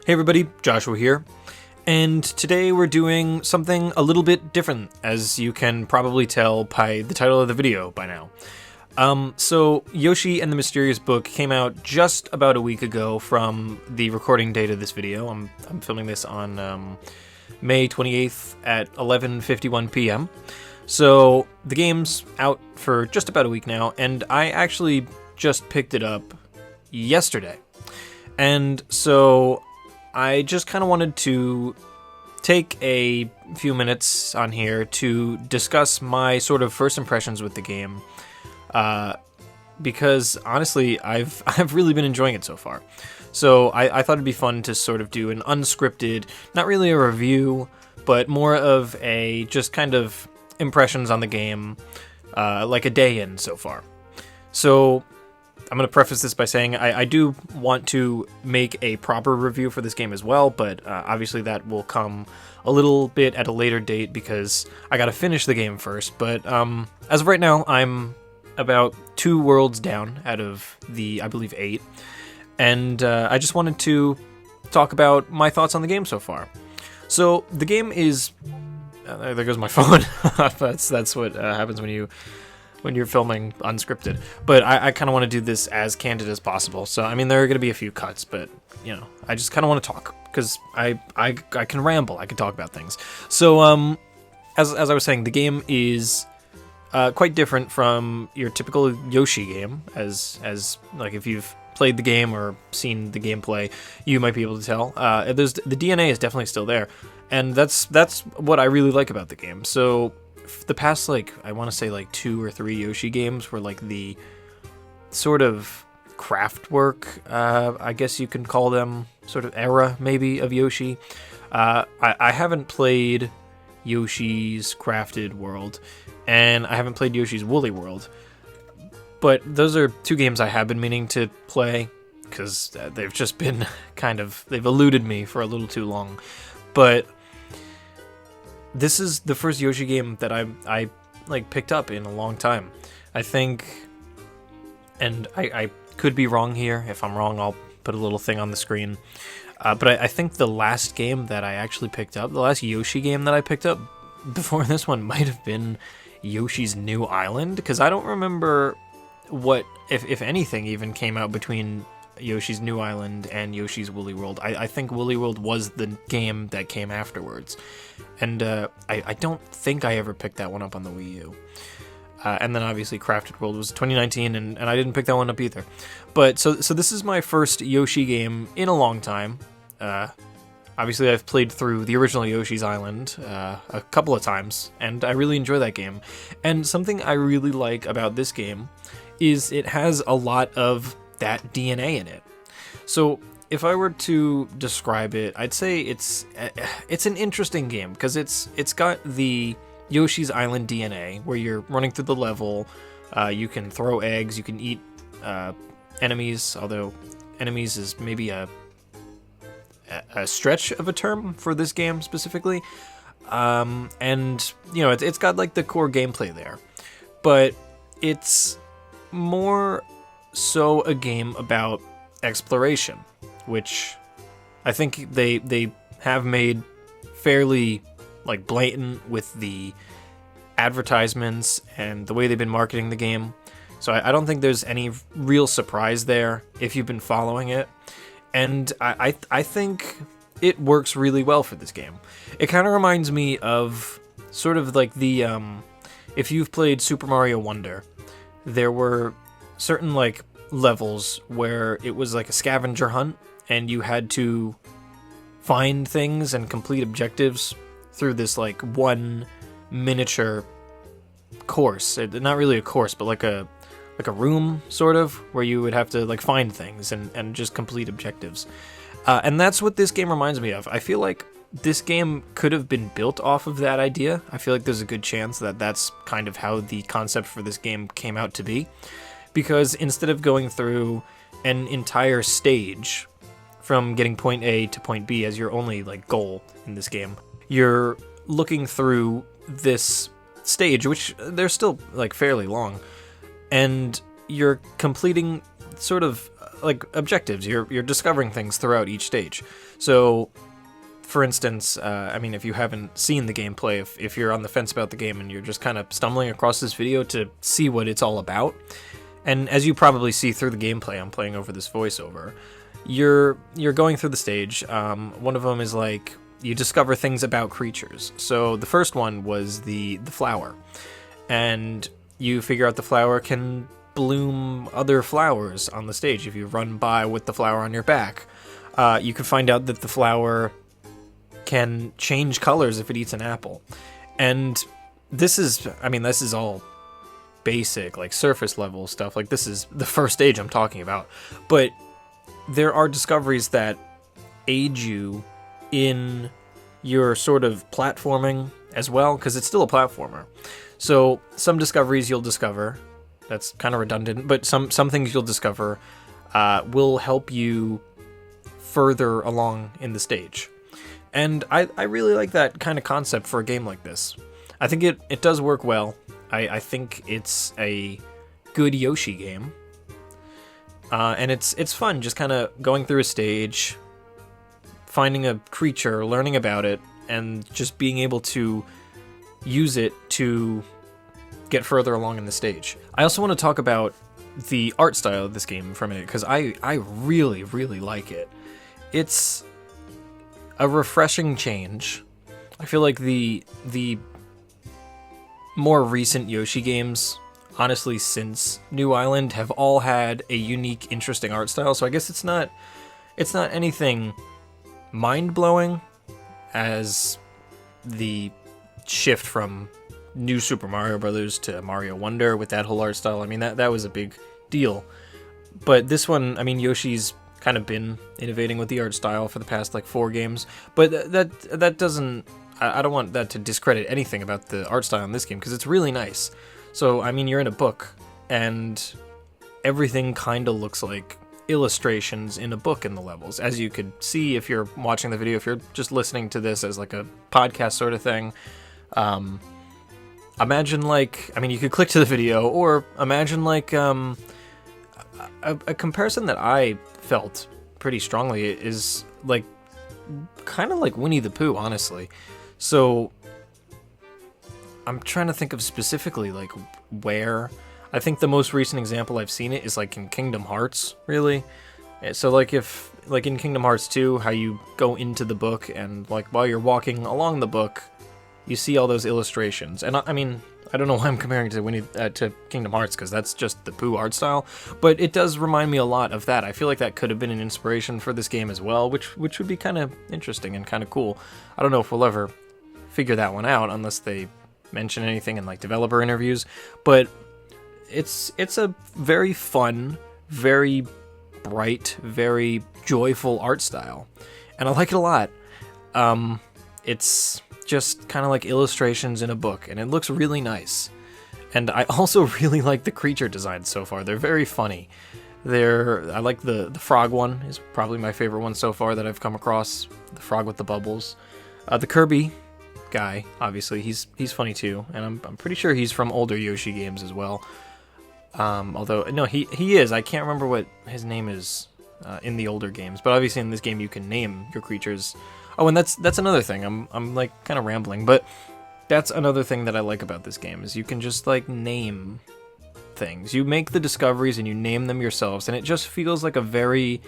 Hey everybody, Joshua here, and today we're doing something a little bit different, as you can probably tell by the title of the video by now. So Yoshi and the Mysterious Book came out just about a week ago from the recording date of this video. I'm filming this on May 28th at 11:51 p.m. So the game's out for just about a week now, and I actually just picked it up yesterday. And so I just kind of wanted to take a few minutes on here to discuss my sort of first impressions with the game, because honestly, I've really been enjoying it so far. So I thought it'd be fun to sort of do an unscripted, not really a review, but more of a just kind of impressions on the game, like a day in so far. So I'm going to preface this by saying I do want to make a proper review for this game as well, but obviously that will come a little bit at a later date because I got to finish the game first. But as of right now, I'm about 2 worlds down out of the, I believe, 8. And I just wanted to talk about my thoughts on the game so far. So the game is... there goes my phone. That's what happens when you're filming unscripted. But I kind of want to do this as candid as possible. So, I mean, there are going to be a few cuts, but, you know, I just kind of want to talk because I can ramble. I can talk about things. So, as I was saying, the game is quite different from your typical Yoshi game, as like if you've played the game or seen the gameplay, you might be able to tell. The DNA is definitely still there, and that's what I really like about the game. So the past, like, I want to say like 2 or 3 Yoshi games were like the sort of craft work, I guess you can call them, sort of era maybe of Yoshi. I haven't played Yoshi's Crafted World, and I haven't played Yoshi's Woolly World, but those are 2 games I have been meaning to play because they've just been they've eluded me for a little too long. But this is the first Yoshi game that I like picked up in a long time, I think, and I could be wrong here. If I'm wrong, I'll put a little thing on the screen. But I think the last game that I actually picked up, the last Yoshi game that I picked up before this one might have been Yoshi's New Island, because I don't remember what, if anything, even came out between Yoshi's New Island and Yoshi's Woolly World. I think Woolly World was the game that came afterwards, and I don't think I ever picked that one up on the Wii U. And then obviously Crafted World was 2019, and I didn't pick that one up either. But so this is my first Yoshi game in a long time. Obviously I've played through the original Yoshi's Island a couple of times, and I really enjoy that game. And something I really like about this game is it has a lot of that DNA in it. So if I were to describe it, I'd say it's an interesting game because it's got the Yoshi's Island DNA where you're running through the level, you can throw eggs, you can eat enemies, although enemies is maybe a stretch of a term for this game specifically, and you know it's got like the core gameplay there, but it's more so a game about exploration, which I think they have made fairly like blatant with the advertisements and the way they've been marketing the game. So I don't think there's any real surprise there if you've been following it, and I think it works really well for this game. It kind of reminds me of sort of like the if you've played Super Mario Wonder, there were certain like levels where it was like a scavenger hunt and you had to find things and complete objectives through this like one miniature course. Not really a course, but like a room sort of where you would have to like find things and just complete objectives. And that's what this game reminds me of. I feel like this game could have been built off of that idea. I feel like there's a good chance that that's kind of how the concept for this game came out to be. Because instead of going through an entire stage from getting point A to point B as your only like goal in this game, you're looking through this stage, which they're still like fairly long, and you're completing sort of like objectives. You're discovering things throughout each stage. So, for instance, I mean, if you haven't seen the gameplay, if you're on the fence about the game and you're just kind of stumbling across this video to see what it's all about, and as you probably see through the gameplay, I'm playing over this voiceover. You're going through the stage. One of them is like you discover things about creatures. So the first one was the flower, and you figure out the flower can bloom other flowers on the stage. If you run by with the flower on your back, you can find out that the flower can change colors if it eats an apple. And this is all basic, like surface level stuff. Like this is the first stage I'm talking about, but there are discoveries that aid you in your sort of platforming as well, because it's still a platformer. So some discoveries you'll discover, that's kind of redundant, but some things you'll discover will help you further along in the stage. And I really like that kind of concept for a game like this. I think it does work well. I think it's a good Yoshi game. And it's fun just kind of going through a stage, finding a creature, learning about it, and just being able to use it to get further along in the stage. I also want to talk about the art style of this game for a minute, because I really, really like it. It's a refreshing change. I feel like the more recent Yoshi games, honestly, since New Island, have all had a unique, interesting art style. So I guess it's not anything mind-blowing as the shift from New Super Mario Brothers to Mario Wonder with that whole art style. I mean, that was a big deal. But this one, I mean, Yoshi's kind of been innovating with the art style for the past like 4 games. But that doesn't, I don't want that to discredit anything about the art style in this game, because it's really nice. So, I mean, you're in a book, and everything kind of looks like illustrations in a book in the levels, as you could see if you're watching the video. If you're just listening to this as like a podcast sort of thing, imagine like, I mean, you could click to the video, or imagine like a comparison that I felt pretty strongly is like kind of like Winnie the Pooh, honestly. So I'm trying to think of specifically like where. I think the most recent example I've seen it is like in Kingdom Hearts, really. So like if like in Kingdom Hearts 2, how you go into the book and like while you're walking along the book, you see all those illustrations. And I mean, I don't know why I'm comparing it to Kingdom Hearts, because that's just the Pooh art style, but it does remind me a lot of that. I feel like that could have been an inspiration for this game as well, which would be kind of interesting and kind of cool. I don't know if we'll ever figure that one out unless they mention anything in like developer interviews, but it's a very fun, very bright, very joyful art style, and I like it a lot. It's just kind of like illustrations in a book, and it looks really nice. And I also really like the creature designs so far. They're very funny. I like the frog one is probably my favorite one so far that I've come across. The frog with the bubbles. The Kirby guy, obviously, he's funny too, and I'm pretty sure he's from older Yoshi games as well. Although no, he is. I can't remember what his name is in the older games, but obviously in this game you can name your creatures. Oh, and that's another thing. I'm like kind of rambling, but that's another thing that I like about this game is you can just like name things. You make the discoveries and you name them yourselves, and it just feels like a very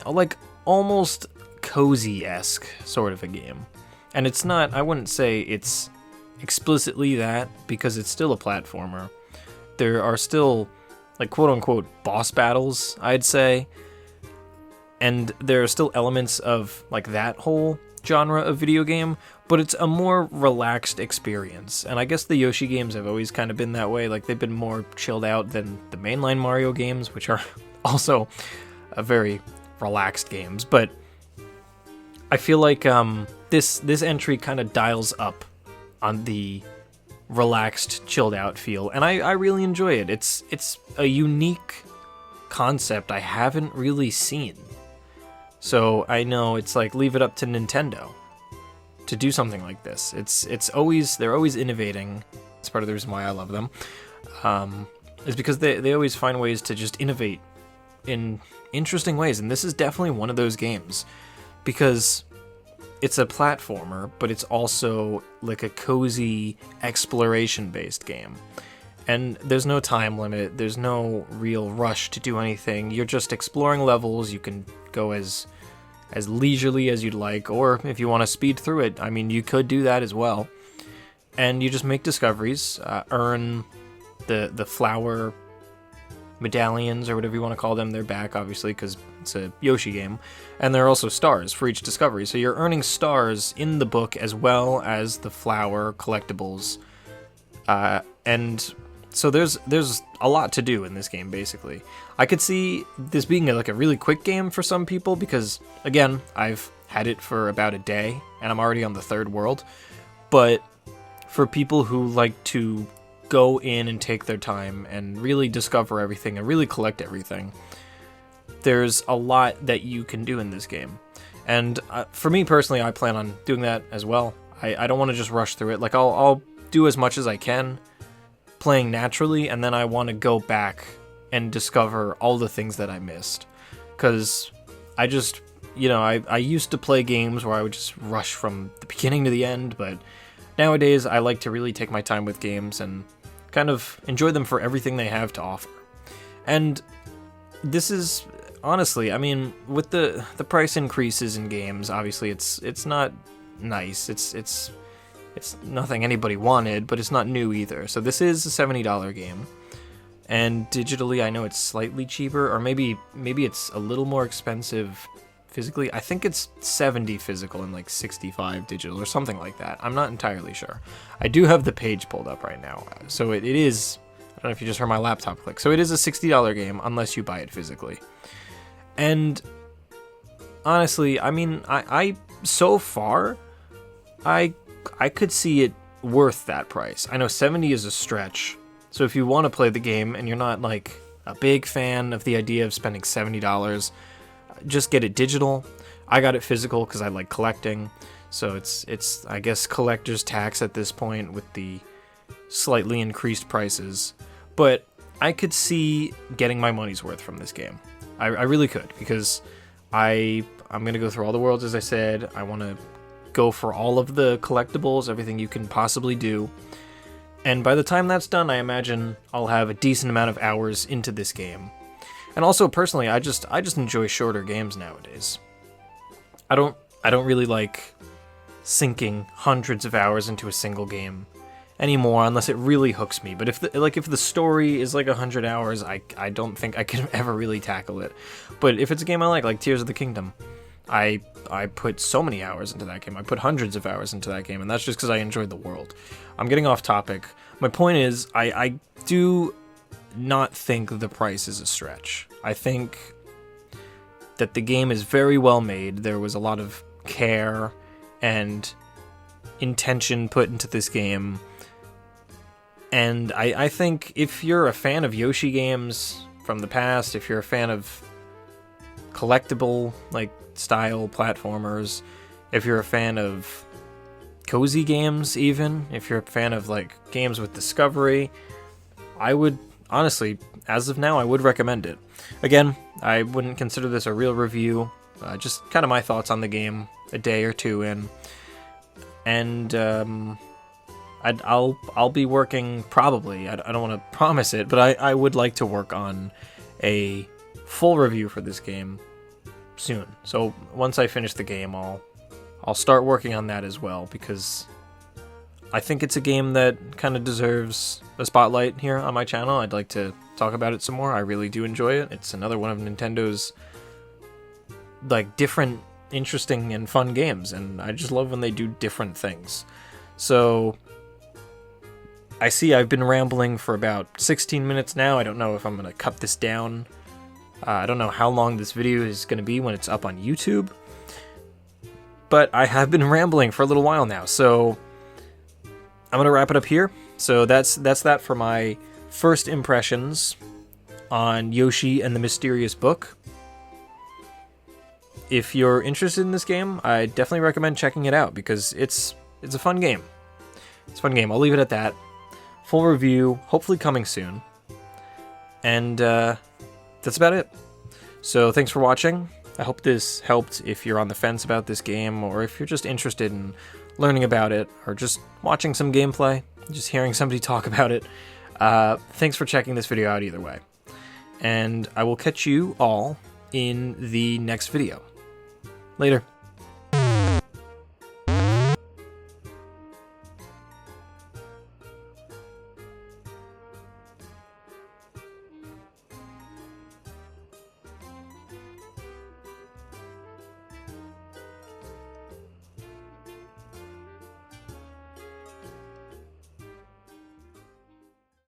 like almost cozy-esque sort of a game. And it's not, I wouldn't say it's explicitly that, because it's still a platformer. There are still like quote-unquote boss battles, I'd say. And there are still elements of like that whole genre of video game, but it's a more relaxed experience. And I guess the Yoshi games have always kind of been that way. Like they've been more chilled out than the mainline Mario games, which are also very relaxed games. But I feel like this entry kind of dials up on the relaxed, chilled out feel, and I really enjoy it. It's a unique concept I haven't really seen. So I know it's like leave it up to Nintendo to do something like this. They're always innovating. It's part of the reason why I love them. Is because they always find ways to just innovate in interesting ways, and this is definitely one of those games, because it's a platformer, but it's also like a cozy exploration-based game. And there's no time limit, there's no real rush to do anything. You're just exploring levels. You can go as leisurely as you'd like, or if you want to speed through it, I mean, you could do that as well. And you just make discoveries, earn the flower medallions, or whatever you want to call them. They're back, obviously, because it's a Yoshi game. And there are also stars for each discovery. So you're earning stars in the book as well as the flower collectibles. And so there's a lot to do in this game, basically. I could see this being like a really quick game for some people because, again, I've had it for about a day, and I'm already on the third world. But for people who like to go in and take their time and really discover everything and really collect everything, there's a lot that you can do in this game. And for me personally, I plan on doing that as well. I don't want to just rush through it. Like, I'll do as much as I can, playing naturally, and then I want to go back and discover all the things that I missed. Because I just, I used to play games where I would just rush from the beginning to the end, but nowadays I like to really take my time with games and kind of enjoy them for everything they have to offer. And this is, honestly, I mean, with the price increases in games, obviously it's not nice. It's nothing anybody wanted, but it's not new either. So this is a $70 game. And digitally, I know it's slightly cheaper, or maybe it's a little more expensive physically. I think it's 70 physical and like 65 digital, or something like that. I'm not entirely sure. I do have the page pulled up right now. So it is, I don't know if you just heard my laptop click. So it is a $60 game unless you buy it physically. And honestly, I mean, I so far, I could see it worth that price. I know 70 is a stretch. So if you want to play the game and you're not like a big fan of the idea of spending $70, just get it digital. I got it physical because I like collecting. So it's I guess collector's tax at this point with the slightly increased prices. But I could see getting my money's worth from this game. I really could, because I'm going to go through all the worlds, as I said. I want to go for all of the collectibles, everything you can possibly do. And by the time that's done, I imagine I'll have a decent amount of hours into this game. And also, personally, I just enjoy shorter games nowadays. I don't really like sinking hundreds of hours into a single game anymore, unless it really hooks me. But if the story is like 100 hours, I don't think I can ever really tackle it. But if it's a game I like Tears of the Kingdom, I put so many hours into that game. I put hundreds of hours into that game, and that's just because I enjoyed the world. I'm getting off topic. My point is, I do not think the price is a stretch. I think that the game is very well made. There was a lot of care and intention put into this game. And I think if you're a fan of Yoshi games from the past, if you're a fan of collectible style platformers, if you're a fan of cozy games, even if you're a fan of games with discovery, I would honestly, as of now, I would recommend it. Again, I wouldn't consider this a real review, just kind of my thoughts on the game a day or two in. And I'll be working, probably, I don't want to promise it, but I would like to work on a full review for this game soon. So once I finish the game, I'll start working on that as well, because I think it's a game that kind of deserves a spotlight here on my channel. I'd like to talk about it some more. I really do enjoy it. It's another one of Nintendo's different, interesting, and fun games, and I just love when they do different things. So I see I've been rambling for about 16 minutes now. I don't know if I'm going to cut this down. I don't know how long this video is going to be when it's up on YouTube, but I have been rambling for a little while now, so I'm going to wrap it up here. So that's that for my first impressions on Yoshi and the Mysterious Book. If you're interested in this game, I definitely recommend checking it out, because it's a fun game. It's a fun game. I'll leave it at that. Full review, hopefully coming soon. And that's about it. So thanks for watching. I hope this helped if you're on the fence about this game, or if you're just interested in learning about it, or just watching some gameplay, just hearing somebody talk about it. Thanks for checking this video out either way. And I will catch you all in the next video. Later.